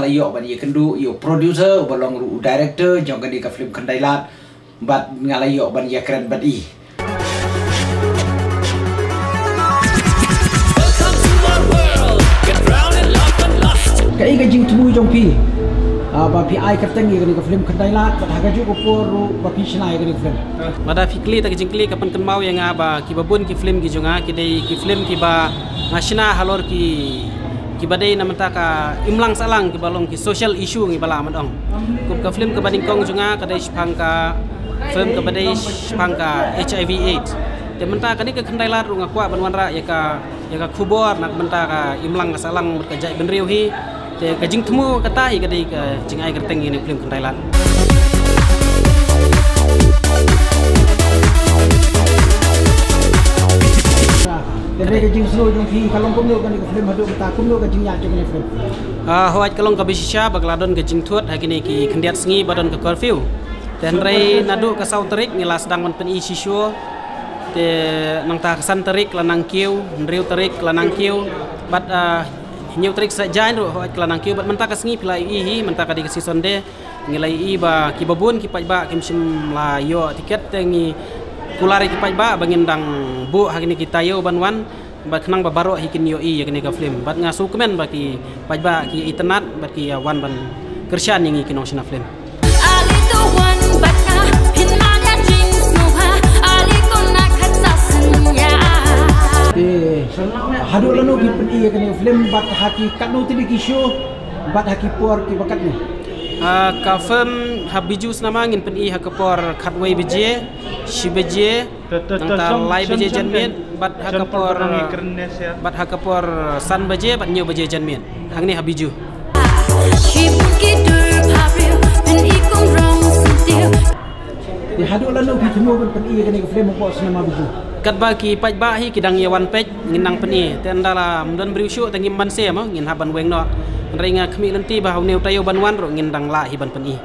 ayo ban ye kendu yo producer balong ru director jong kadi ka film Kandailat bat ngalayo ban ye keren bat i kai ga jing tu jong pi ba pi ai ka tengi kadi ka film Kandailat bat haga ju ko poru ba pi snai kadi film mada fikli ta jing kli kapan kan mau yang ba ki babun ki film ki jonga ki dei ki film ki ba ngasina halor ki badai namanta ka imlang salang ki balong ki social issue ngi bala madong kup ka film ka bading kong junga ka dai spang ka film ka badai spang ka HIV AIDS te menta ka ni ka Kandailat ru ngakwa banwan ra ya ka khubor nak menta ka imlang salang ka jai benriu hi te ka jing temu kata hi ka dai ka jing ai kerteng ni film Kandailat Jadi jing slow jong pi kalong kumno kan film hadu ta kumno ka jing ya jong film hoat kalong ka bisisya bagladon ka jing thuat hakini ki khendiat sngi badon ka curfew ten rei nadu ka sauterik ngila sedang man pen i sisyo te nang ta san terik lanang kiu nriu terik lanang kiu bat nyu terik sa jain ro hoat lanang kiu bat menta ka sngi pilai i hi menta ka di ka season de ngilai i ba ki babun ki paj ba kim sim la yo tiket tengi kulari ki paj ba bangin dang bu hakini kita yo banwan bat kenang ba baro hikin yo i yakni ka film bat ngasu kemen ba ki paj ba ki internet bat ki wan ban kersyan ngi kinong sina film ali to one bat ka hinanya jing snuha ali kona khatsa sunya hadu lanu ki pen i yakni film bat haki kanu tidi ki show bat haki por ki bakat ni ka film habijus nama ngin pen i hakapor khatway beje shibeje nang lai beje janmien bat hakapor san beje bat nyu beje janmien hang ni habiju hadu lanu ki temu pen i kani film ko sinema biju kat ba ki paj ba hi kidang yawan pej nginang pen i tendala mdon briushu tangim ban se ma ngin haban weng no ringa khmi lenti ba hawneu tayo banwan ro ngin dang la hiban pen i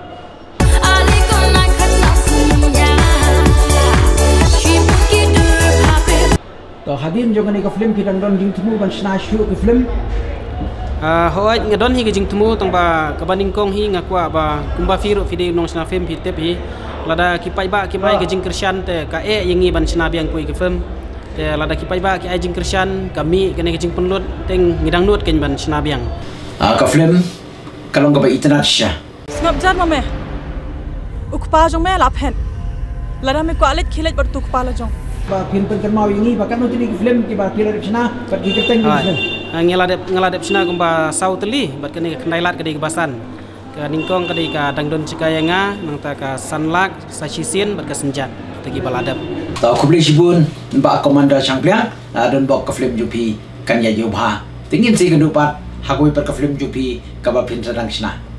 to hadim jong ni ka film kidang don jing temu ban sna shu ki film hoaj ngadon hi jing temu tong ba ka baning kong hi ngakwa ba kumba firu video nong sna film hi tep hi lada ki pai ba ki mai ka jing krisyan te ka e yengi ban sna biang kui ki film te lada ki pai ba ki ai jing krisyan kami kene ki jing penlut teng ngidang nut ken ban sna biang ka film kalong ka ba internet sha snap jar mame ukpa jong me laphen lada me kwalet khilet bar tukpa la jong ba pin pen kan mau ini ba kan no tini film ki ba kira sna ba ki keteng film ngeladep sna gumba sauteli bat kene Kandailat kadi kebasan ka ningkong kadi ka dangdon cikayanga nang ta ka sanlak sasisin bat ka senjat tagi baladap ta kubli sibun ba komanda changplia don bok ka film jupi kan ya jobha tingin si kedupat hagoi per ka film jupi ka ba pin sedang sna